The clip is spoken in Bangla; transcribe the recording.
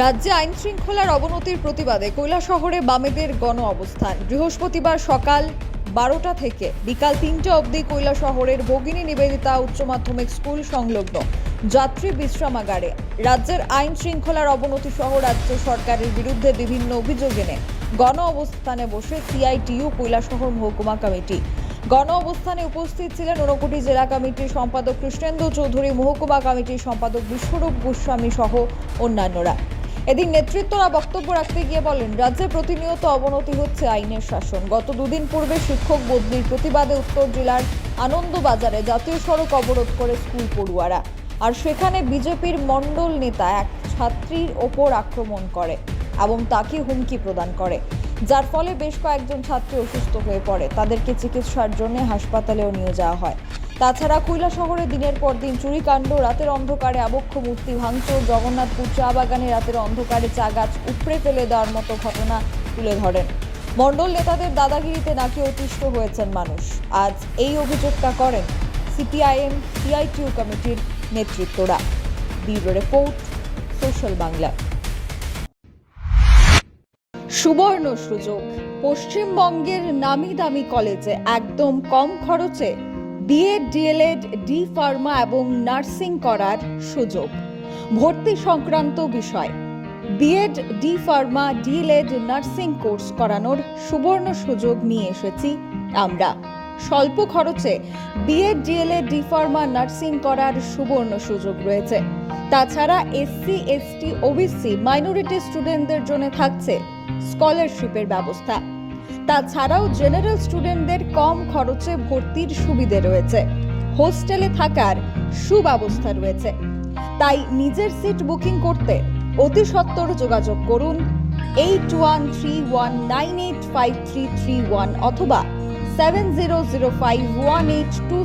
রাজ্যে আইন শৃঙ্খলার অবনতির প্রতিবাদে কৈলাসহরে বামেদের গণ অবস্থান। বৃহস্পতিবার সকাল 12টা থেকে বিকাল 3টে অবধি কৈলাসহরের ভগিনী নিবেদিতা উচ্চ মাধ্যমিক স্কুল সংলগ্ন যাত্রী বিশ্রামাগারে রাজ্যের আইন শৃঙ্খলার অবনতি সহ রাজ্য সরকারের বিরুদ্ধে বিভিন্ন অভিযোগ এনে গণ অবস্থানে বসে সিআইটিইউ কৈলাসহর মহকুমা কমিটি। গণ অবস্থানে উপস্থিত ছিলেন ঊনকোটি জেলা কমিটির সম্পাদক কৃষ্ণেন্দু চৌধুরী, মহকুমা কমিটির সম্পাদক বিশ্বরূপ গোস্বামী সহ অন্যান্যরা। এদিন নেতৃত্বরা বক্তব্য রাখতে গিয়ে বলেন, রাজ্যে প্রতিনিয়ত অবনতি হচ্ছে আইনের শাসন। গত দুদিন পূর্বে শিক্ষক বদলির প্রতিবাদে উত্তর জেলার আনন্দবাজারে জাতীয় সড়ক অবরোধ করে স্কুল পড়ুয়ারা, আর সেখানে বিজেপির মণ্ডল নেতা এক ছাত্রীর ওপর আক্রমণ করে এবং তাকে হুমকি প্রদান করে, যার ফলে বেশ কয়েকজন ছাত্রী অসুস্থ হয়ে পড়ে। তাদেরকে চিকিৎসার জন্য হাসপাতালেও নিয়ে যাওয়া হয়। তাছাড়া কৈলাসহরে দিনের পর দিন চুরিকাণ্ড, রাতের অন্ধকারে আবক্ষ মূর্তি ভাঙচুর, জগন্নাথপুর চা বাগানে রাতের অন্ধকারে চা গাছ উপড়ে ফেলে দেওয়ার মতো ঘটনা তুলে ধরেন। মণ্ডল নেতাদের দাদাগিরিতে নাকি অতিষ্ঠ হয়েছেন মানুষ। আজ এই অভিযোগটা করেন সিপিআইএম সিআইটিইউ কমিটির নেতৃত্বরা। Bureau report, social Bangla. সুবর্ণ সুযোগ, পশ্চিমবঙ্গের নামি দামি কলেজে একদম কম খরচে বিএড, ডিএলএড, ডি ফার্মা এবং নার্সিং করার সুযোগ। ভর্তি সংক্রান্ত বিষয়, BEd, D pharma, DElEd, nursing course করানোর সুবর্ণ সুযোগ নিয়ে এসেছি আমরা। স্বল্প খরচে BEd, DElEd, D pharma, nursing করার সুবর্ণ সুযোগ রয়েছে। তাছাড়া এসসি, এসটি, ওবিসি, মাইনরিটি স্টুডেন্টদের জন্য থাকছে স্কলারশিপের ব্যবস্থা। তাছাড়াও জেনারেল স্টুডেন্টদের কম খরচে ভর্তির সুবিধে রয়েছে। হোস্টেলে থাকার সুব্যবস্থা রয়েছে। তাই নিজের সিট বুকিং করতে অতি সত্বর যোগাযোগ করুন 8131985331 অথবা 70051826